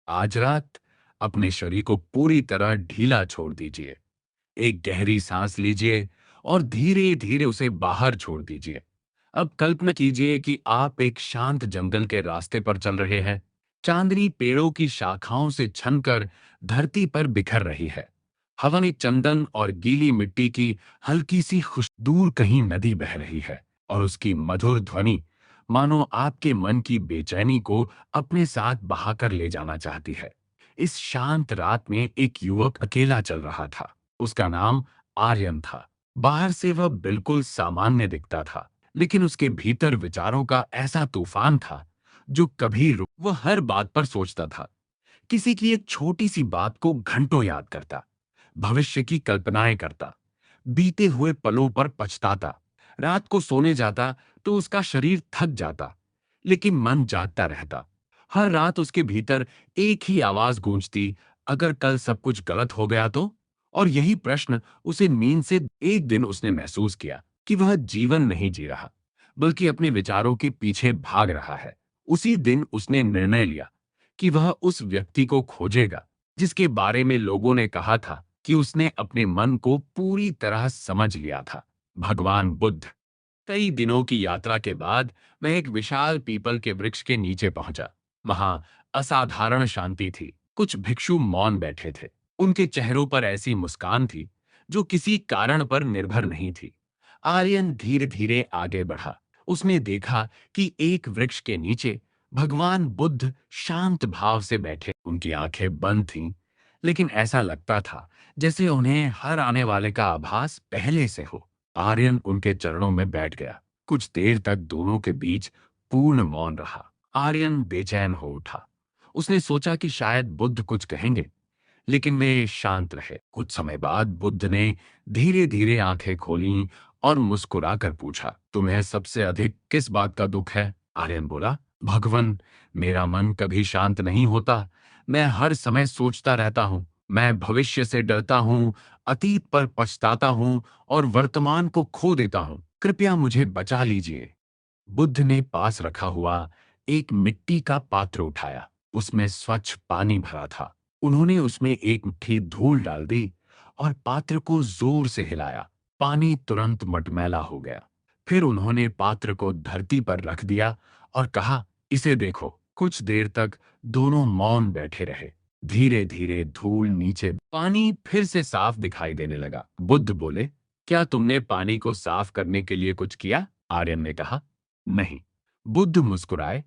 आज रात अपने शरीर को पूरी तरह ढीला छोड़ दीजिए। एक गहरी सांस लीजिए और धीरे धीरे उसे बाहर छोड़ दीजिए। अब कल्पना कीजिए कि आप एक शांत जंगल के रास्ते पर चल रहे हैं। चांदनी पेड़ों की शाखाओं से छनकर धरती पर बिखर रही है। हवा में चंदन और गीली मिट्टी की हल्की सी खुश। दूर कहीं नदी बह रही है और उसकी मधुर ध्वनि मानो आपके मन की बेचैनी को अपने साथ बहाकर ले जाना चाहती है। इस शांत रात में एक युवक अकेला चल रहा था। उसका नाम आर्यन था। बाहर से वह बिल्कुल सामान्य दिखता था, लेकिन उसके भीतर विचारों का ऐसा तूफान था जो कभी रुक। वह हर बात पर सोचता था, किसी की एक छोटी सी बात को घंटों याद करता, भविष्य की कल्पनाएं करता, बीते हुए पलों पर पछताता। रात को सोने जाता तो उसका शरीर थक जाता, लेकिन मन जागता रहता। हर रात उसके भीतर एक ही आवाज गूंजती, अगर कल सब कुछ गलत हो गया तो। और यही प्रश्न उसे नींद से। एक दिन उसने महसूस किया कि वह जीवन नहीं जी रहा, बल्कि अपने विचारों के पीछे भाग रहा है। उसी दिन उसने निर्णय लिया कि वह उस व्यक्ति को खोजेगा जिसके बारे में लोगों ने कहा था कि उसने अपने मन को पूरी तरह समझ लिया था। भगवान बुद्ध। कई दिनों की यात्रा के बाद वह एक विशाल पीपल के वृक्ष के नीचे पहुंचा। वहां असाधारण शांति थी। कुछ भिक्षु मौन बैठे थे। उनके चेहरों पर ऐसी मुस्कान थी जो किसी कारण पर निर्भर नहीं थी। आर्यन धीरे धीरे आगे बढ़ा। उसने देखा कि एक वृक्ष के नीचे भगवान बुद्ध शांत भाव से बैठे। उनकी आंखें बंद थीं, लेकिन ऐसा लगता था जैसे उन्हें हर आने वाले का आभास पहले से हो। आर्यन उनके चरणों में बैठ गया। कुछ देर तक दोनों के बीच पूर्ण मौन रहा। आर्यन बेचैन हो उठा। उसने सोचा कि शायद बुद्ध कुछ कहेंगे, लेकिन वे शांत रहे। कुछ समय बाद बुद्ध ने धीरे धीरे आंखें खोलीं और मुस्कुराकर पूछा, तुम्हें सबसे अधिक किस बात का दुख है? आर्यन बोला, भगवान, मेरा मन कभी शांत नहीं होता। मैं हर समय सोचता रहता हूँ। मैं भविष्य से डरता हूँ, अतीत पर पछताता हूँ और वर्तमान को खो देता हूँ। कृपया मुझे बचा लीजिए। बुद्ध ने पास रखा हुआ एक मिट्टी का पात्र उठाया। उसमें स्वच्छ पानी भरा था। उन्होंने उसमें एक मुट्ठी धूल डाल दी और पात्र को जोर से हिलाया। पानी तुरंत मटमैला हो गया। फिर उन्होंने पात्र को धरती पर रख दिया और कहा, इसे देखो। कुछ देर तक दोनों मौन बैठे रहे। धीरे धीरे धूल नीचे, पानी फिर से साफ दिखाई देने लगा। बुद्ध बोले, क्या तुमने पानी को साफ करने के लिए कुछ किया? आर्यन ने कहा, नहीं। बुद्ध मुस्कुराए,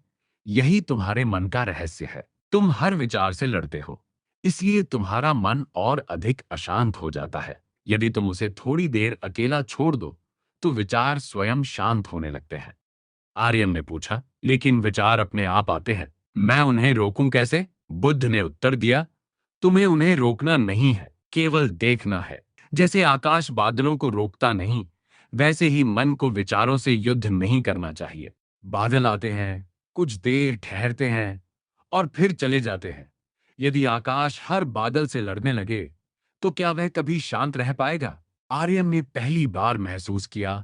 यही तुम्हारे मन का रहस्य है। तुम हर विचार से लड़ते हो, इसलिए तुम्हारा मन और अधिक अशांत हो जाता है। यदि तुम उसे थोड़ी देर अकेला छोड़ दो तो विचार स्वयं शांत होने लगते हैं। आर्यन ने पूछा, लेकिन विचार अपने आप आते हैं, मैं उन्हें रोकूं कैसे? बुद्ध ने उत्तर दिया, तुम्हें उन्हें रोकना नहीं है, केवल देखना है। जैसे आकाश बादलों को रोकता नहीं, वैसे ही मन को विचारों से युद्ध नहीं करना चाहिए। बादल आते हैं, कुछ देर ठहरते हैं और फिर चले जाते हैं। यदि आकाश हर बादल से लड़ने लगे तो क्या वह कभी शांत रह पाएगा? आर्यन ने पहली बार महसूस किया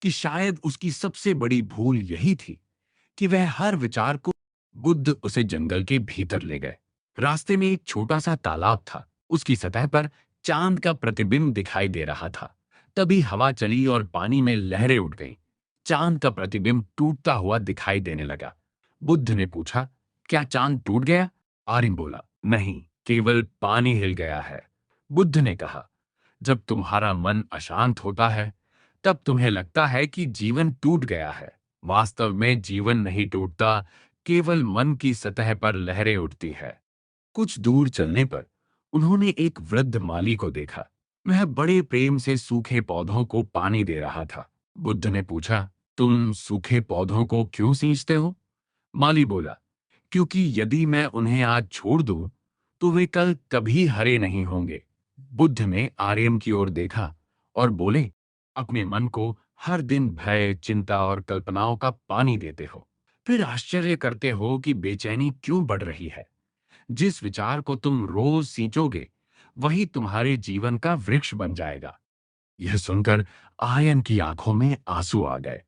कि शायद उसकी सबसे बड़ी भूल यही थी कि वह हर विचार को। बुद्ध उसे जंगल के भीतर ले गए। रास्ते में एक छोटा सा तालाब था। उसकी सतह पर चांद का प्रतिबिंब दिखाई दे रहा था। तभी हवा चली और पानी में लहरें उठ गईं। चांद का प्रतिबिंब टूटता हुआ दिखाई देने लगा। बुद्ध ने पूछा, क्या चांद टूट गया? आर्यन बोला, नहीं, केवल पानी हिल गया है। बुद्ध ने कहा, जब तुम्हारा मन अशांत होता है तब तुम्हें लगता है कि जीवन टूट गया है। वास्तव में जीवन नहीं टूटता, केवल मन की सतह पर लहरें उठती है। कुछ दूर चलने पर उन्होंने एक वृद्ध माली को देखा। वह बड़े प्रेम से सूखे पौधों को पानी दे रहा था। बुद्ध ने पूछा, तुम सूखे पौधों को क्यों सींचते हो? माली बोला, क्योंकि यदि मैं उन्हें आज छोड़ दूं तो वे कल कभी हरे नहीं होंगे। बुद्ध ने आर्यन की ओर देखा और बोले, अपने मन को हर दिन भय, चिंता और कल्पनाओं का पानी देते हो, फिर आश्चर्य करते हो कि बेचैनी क्यों बढ़ रही है। जिस विचार को तुम रोज सींचोगे वही तुम्हारे जीवन का वृक्ष बन जाएगा। यह सुनकर आर्यन की आंखों में आंसू आ गए।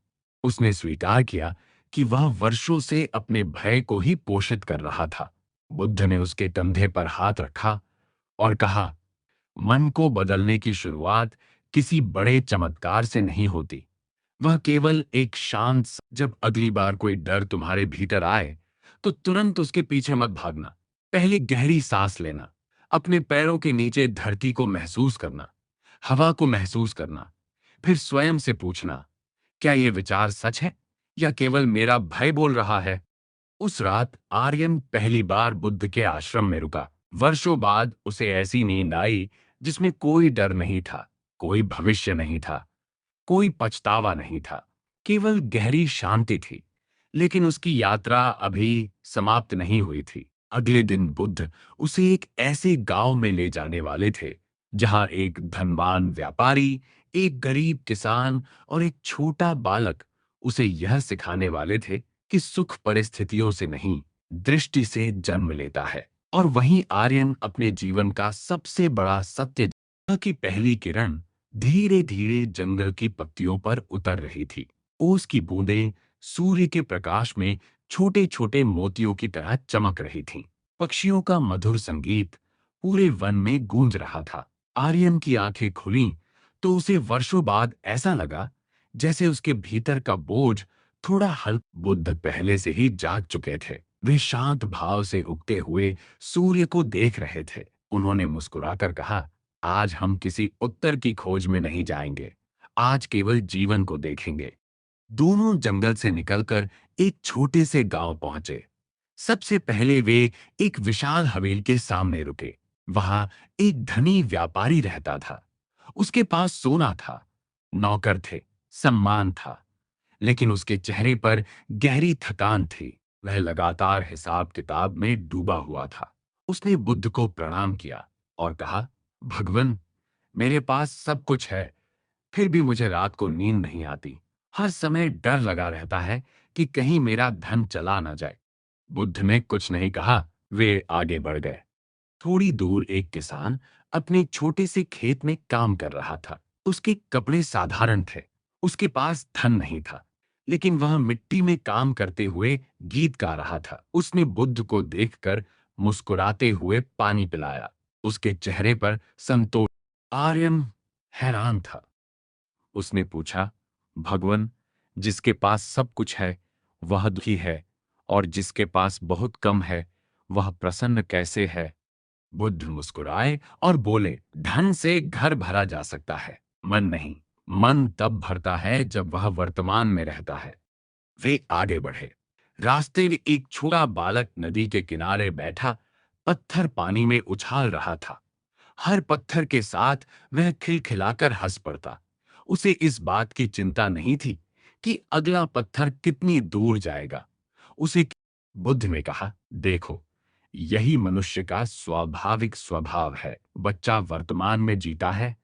उसने स्वीकार किया कि वह वर्षों से अपने भय को ही पोषित कर रहा था। बुद्ध ने उसके कंधे पर हाथ रखा और कहा, मन को बदलने की शुरुआत किसी बड़े चमत्कार से नहीं होती। वह केवल एक जब अगली बार कोई डर तुम्हारे भीतर आए, तो तुरंत उसके पीछे मत भागना। पहले गहरी सांस लेना, अपने पैरों के नीचे धरती को महसूस करना, हवा को महसूस करना। फिर स्वयं से पूछना, क्या ये विचार सच है या केवल मेरा भय बोल रहा है? उस रात आर्यन पहली बार बुद्ध के आश्रम में रुका। वर्षों बाद उसे ऐसी नींद आई जिसमें कोई डर नहीं था, कोई भविष्य नहीं था, कोई पछतावा नहीं था, केवल गहरी शांति थी। लेकिन उसकी यात्रा अभी समाप्त नहीं हुई थी। अगले दिन बुद्ध उसे एक ऐसे गांव में ले जाने वाले थे जहां एक धनवान व्यापारी, एक गरीब किसान और एक छोटा बालक उसे यह सिखाने वाले थे कि सुख परिस्थितियों से नहीं, दृष्टि से जन्म लेता है। और वहीं आर्यन अपने जीवन का सबसे बड़ा सत्य की पहली किरण धीरे धीरे जंगल की पत्तियों पर उतर रही थी। ओस की बूंदें सूर्य के प्रकाश में छोटे छोटे मोतियों की तरह चमक रही थीं। पक्षियों का मधुर संगीत पूरे वन में गूंज रहा था। आर्यन की आंखें खुलीं तो उसे वर्षों बाद ऐसा लगा जैसे उसके भीतर का बोझ थोड़ा हल्का। बुद्ध पहले से ही जाग चुके थे। वे शांत भाव से उगते हुए सूर्य को देख रहे थे। उन्होंने मुस्कुराकर कहा, आज हम किसी उत्तर की खोज में नहीं जाएंगे, आज केवल जीवन को देखेंगे। दोनों जंगल से निकलकर एक छोटे से गांव पहुंचे। सबसे पहले वे एक विशाल हवेली के सामने रुके। वहां एक धनी व्यापारी रहता था। उसके पास सोना था, नौकर थे, सम्मान था, लेकिन उसके चेहरे पर गहरी थकान थी। वह लगातार हिसाब किताब में डूबा हुआ था। उसने बुद्ध को प्रणाम किया और कहा, भगवन, मेरे पास सब कुछ है, फिर भी मुझे रात को नींद नहीं आती। हर समय डर लगा रहता है कि कहीं मेरा धन चला ना जाए। बुद्ध ने कुछ नहीं कहा। वे आगे बढ़ गए। थोड़ी दूर एक किसान अपने छोटे से खेत में काम कर रहा था। उसके कपड़े साधारण थे, उसके पास धन नहीं था, लेकिन वह मिट्टी में काम करते हुए गीत गा रहा था। उसने बुद्ध को देखकर मुस्कुराते हुए पानी पिलाया। उसके चेहरे पर संतोष। आर्यन हैरान था। उसने पूछा, भगवन, जिसके पास सब कुछ है वह दुखी है, और जिसके पास बहुत कम है वह प्रसन्न कैसे है? बुद्ध मुस्कुराए और बोले, धन से घर भरा जा सकता है, मन नहीं। मन तब भरता है जब वह वर्तमान में रहता है। वे आगे बढ़े। रास्ते में एक छोटा बालक नदी के किनारे बैठा पत्थर पानी में उछाल रहा था। हर पत्थर के साथ वह खिलखिलाकर हंस पड़ता। उसे इस बात की चिंता नहीं थी कि अगला पत्थर कितनी दूर जाएगा। उसे बुद्ध ने कहा, देखो, यही मनुष्य का स्वाभाविक स्वभाव है। बच्चा वर्तमान में जीता है,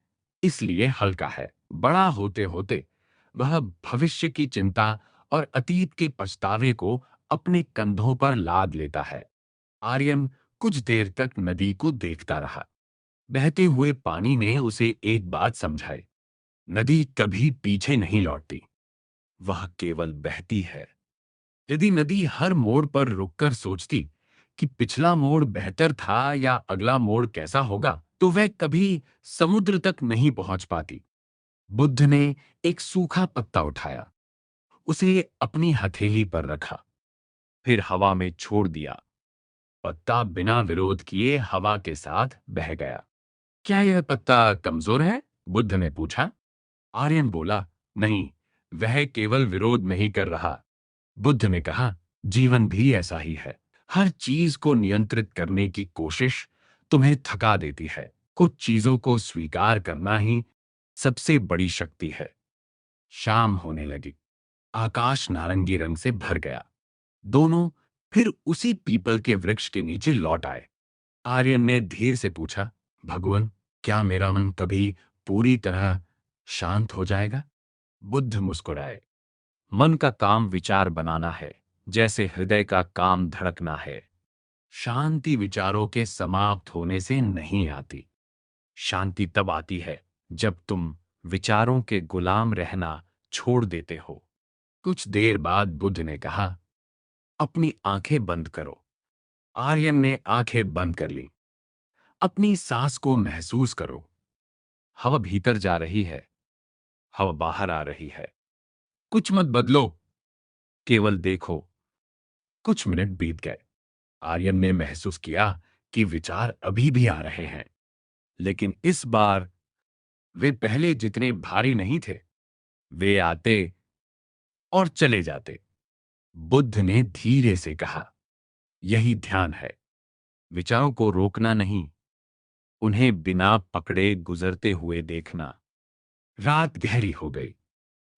इसलिए हल्का है। बड़ा होते होते वह भविष्य की चिंता और अतीत के पछतावे को अपने कंधों पर लाद लेता है। आर्यन कुछ देर तक नदी को देखता रहा। बहते हुए पानी ने उसे एक बात समझाई, नदी कभी पीछे नहीं लौटती, वह केवल बहती है। यदि नदी हर मोड़ पर रुककर सोचती कि पिछला मोड़ बेहतर था या अगला मोड़ कैसा होगा, तो वह कभी समुद्र तक नहीं पहुंच पाती। बुद्ध ने एक सूखा पत्ता उठाया, उसे अपनी हथेली पर रखा, फिर हवा में छोड़ दिया। पत्ता बिना विरोध किए हवा के साथ बह गया। क्या यह पत्ता कमजोर है? बुद्ध ने पूछा। आर्यन बोला, नहीं, वह केवल विरोध नहीं कर रहा। बुद्ध ने कहा, जीवन भी ऐसा ही है। हर चीज को नियंत्रित करने की कोशिश तुम्हें थका देती है। कुछ चीजों को स्वीकार करना ही सबसे बड़ी शक्ति है। शाम होने लगी। आकाश नारंगी रंग से भर गया। दोनों फिर उसी पीपल के वृक्ष के नीचे लौट आए। आर्यन ने धीर से पूछा, भगवान, क्या मेरा मन कभी पूरी तरह शांत हो जाएगा? बुद्ध मुस्कुराए, मन का काम विचार बनाना है, जैसे हृदय का काम धड़कना है। शांति विचारों के समाप्त होने से नहीं आती। शांति तब आती है जब तुम विचारों के गुलाम रहना छोड़ देते हो। कुछ देर बाद बुद्ध ने कहा, अपनी आंखें बंद करो। आर्यन ने आंखें बंद कर ली। अपनी सांस को महसूस करो। हवा भीतर जा रही है, हवा बाहर आ रही है। कुछ मत बदलो, केवल देखो। कुछ मिनट बीत गए। आर्यन ने महसूस किया कि विचार अभी भी आ रहे हैं, लेकिन इस बार वे पहले जितने भारी नहीं थे। वे आते और चले जाते। बुद्ध ने धीरे से कहा, यही ध्यान है। विचारों को रोकना नहीं, उन्हें बिना पकड़े गुजरते हुए देखना। रात गहरी हो गई।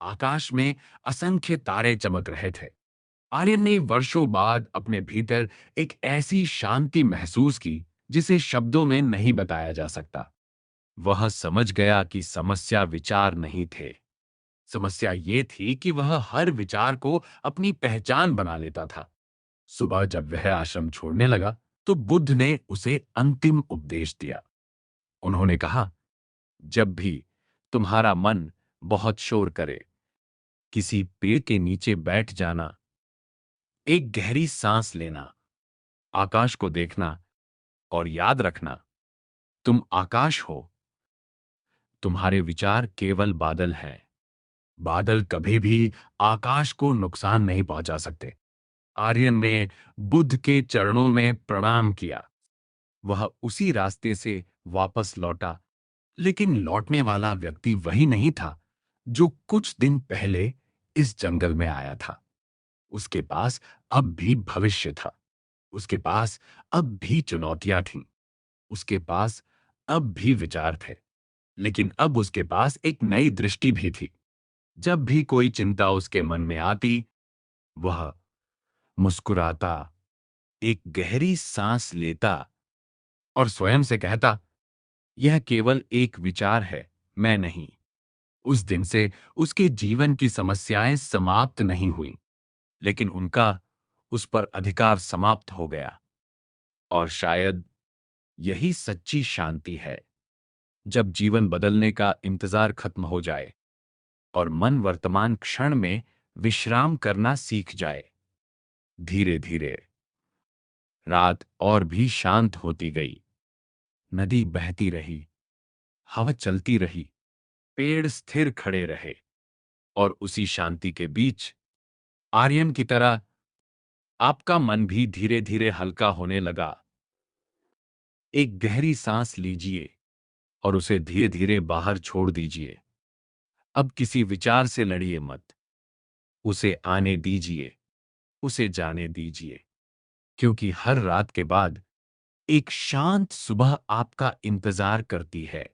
आकाश में असंख्य तारे चमक रहे थे। आर्यन ने वर्षों बाद अपने भीतर एक ऐसी शांति महसूस की जिसे शब्दों में नहीं बताया जा सकता। वह समझ गया कि समस्या विचार नहीं थे। समस्या ये थी कि वह हर विचार को अपनी पहचान बना लेता था। सुबह जब वह आश्रम छोड़ने लगा, तो बुद्ध ने उसे अंतिम उपदेश दिया। उन्होंने कहा, जब भी तुम्हारा मन बहुत शोर करे, किसी पेड़ के नीचे बैठ जाना, एक गहरी सांस लेना, आकाश को देखना और याद रखना, तुम आकाश हो। तुम्हारे विचार केवल बादल हैं। बादल कभी भी आकाश को नुकसान नहीं पहुंचा सकते। आर्यन ने बुद्ध के चरणों में प्रणाम किया। वह उसी रास्ते से वापस लौटा, लेकिन लौटने वाला व्यक्ति वही नहीं था जो कुछ दिन पहले इस जंगल में आया था। उसके पास अब भी भविष्य था। उसके पास अब भी चुनौतियां थीं। उसके पास अब भी विचार थे, लेकिन अब उसके पास एक नई दृष्टि भी थी। जब भी कोई चिंता उसके मन में आती, वह मुस्कुराता, एक गहरी सांस लेता और स्वयं से कहता, यह केवल एक विचार है, मैं नहीं। उस दिन से उसके जीवन की समस्याएं समाप्त नहीं हुई, लेकिन उनका उस पर अधिकार समाप्त हो गया। और शायद यही सच्ची शांति है, जब जीवन बदलने का इंतजार खत्म हो जाए और मन वर्तमान क्षण में विश्राम करना सीख जाए। धीरे धीरे रात और भी शांत होती गई। नदी बहती रही, हवा चलती रही, पेड़ स्थिर खड़े रहे, और उसी शांति के बीच आर्यन की तरह आपका मन भी धीरे धीरे हल्का होने लगा। एक गहरी सांस लीजिए और उसे धीरे धीरे बाहर छोड़ दीजिए। अब किसी विचार से लड़िए मत। उसे आने दीजिए, उसे जाने दीजिए, क्योंकि हर रात के बाद एक शांत सुबह आपका इंतजार करती है।